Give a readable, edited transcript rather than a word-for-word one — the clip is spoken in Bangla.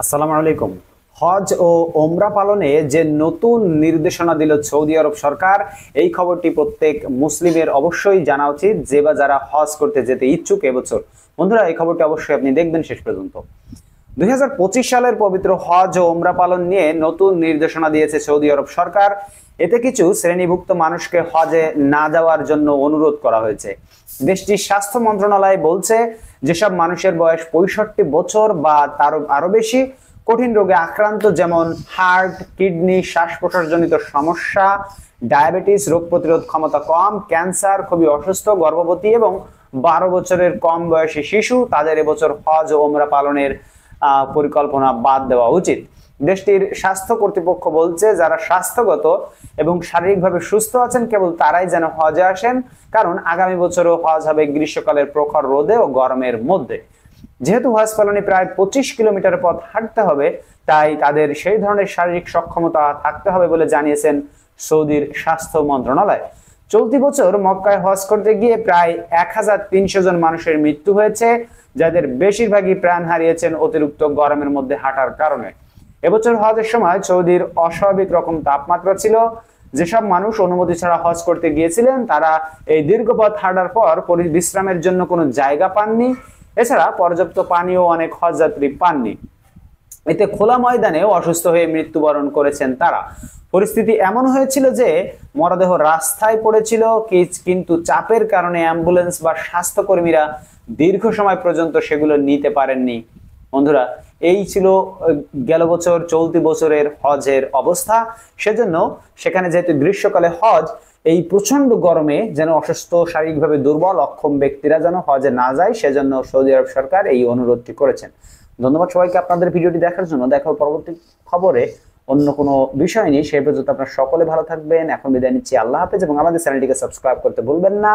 আসসালামু আলাইকুম। হজ ও ওমরা পালনে যে নতুন নির্দেশনা দিল সৌদি আরব সরকার, এই খবরটি প্রত্যেক মুসলিমের অবশ্যই জানা উচিত, যে বা যারা হজ করতে যেতে ইচ্ছুক এবছর। বন্ধুরা, এই খবরটি অবশ্যই আপনি দেখবেন শেষ পর্যন্ত। 2025 সালের পবিত্র হজ ও ওমরা পালন নিয়ে নতুন নির্দেশনা দিয়েছে সৌদি আরব সরকার। এতে কিছু শ্রেণীভুক্ত মানুষকে হজে না যাওয়ার জন্য অনুরোধ করা হয়েছে। দেশটির স্বাস্থ্য মন্ত্রণালয় বলছে, যেসব মানুষের বয়স 65 বছর বা তার আরো বেশি, কঠিন রোগে আক্রান্ত, যেমন হার্ট, কিডনি, শ্বাস প্রশ্বাসজনিত সমস্যা, ডায়াবেটিস, রোগ প্রতিরোধ ক্ষমতা কম, ক্যান্সার, খুবই অসুস্থ, গর্ভবতী এবং 12 বছরের কম বয়সী শিশু, তাদের এবছর হজ ও ওমরা পালনের পরিকল্পনা বাদ দেওয়া উচিত। দেশটির স্বাস্থ্য কর্তৃপক্ষ বলছে, যারা স্বাস্থ্যগত এবং শারীরিকভাবে সুস্থ আছেন কেবল তারাই যেন হজে আসেন, কারণ আগামী বছরও হজ হবে গ্রীষ্মকালের প্রখর রোদে ও গরমের মধ্যে। যেহেতু হজ পালনে প্রায় 25 কিলোমিটার পথ হাঁটতে হবে, তাই তাদের সেই ধরনের শারীরিক সক্ষমতা থাকতে হবে বলে জানিয়েছেন সৌদির স্বাস্থ্য মন্ত্রণালয়। চলতি বছর মক্কায় হজ করতে গিয়ে প্রায় 1300 জন মানুষের মৃত্যু হয়েছে, যাদের বেশিরভাগই প্রাণ হারিয়েছেন অতিরিক্ত গরমের মধ্যে হাঁটার কারণে। এবছর হজের সময় সৌদির অস্বাভাবিক রকম তাপমাত্রা ছিল। যেসব মানুষ অনুমতি ছাড়া হজ করতে গিয়েছিলেন, তারা এই দীর্ঘ পথ হাঁটার পর বিশ্রামের জন্য কোনো জায়গা পাননি। এছাড়া পর্যাপ্ত পানিও অনেক হজযাত্রী পাননি। এতে খোলা ময়দানেও অসুস্থ হয়ে মৃত্যুবরণ করেছেন তারা। পরিস্থিতি এমন হয়েছিল যে মরদেহ রাস্তায় পড়েছিল, কিন্তু চাপের কারণে অ্যাম্বুলেন্স বা স্বাস্থ্যকর্মীরা দীর্ঘ সময় পর্যন্ত সেগুলো নিতে পারেননি। বন্ধুরা, এই ছিল গেল বছর চলতি বছরের হজের অবস্থা। সেজন্য সেখানে যেহেতু গ্রীষ্মকালে হজ, এই প্রচন্ড গরমে যেন অসুস্থ, শারীরিকভাবে দুর্বল, অক্ষম ব্যক্তিরা যেন হজে না যায়, সেজন্য সৌদি আরব সরকার এই অনুরোধটি করেছেন। ধন্যবাদ সবাইকে আপনাদের ভিডিওটি দেখার জন্য। দেখা হবে পরবর্তী খবরে অন্য কোনো বিষয় নিয়ে। সেই পর্যন্ত আপনারা সকলে ভালো থাকবেন। এখন বিদায় নিচ্ছি, আল্লাহ হাফেজ, এবং আমাদের চ্যানেলটিকে সাবস্ক্রাইব করতে ভুলবেন না।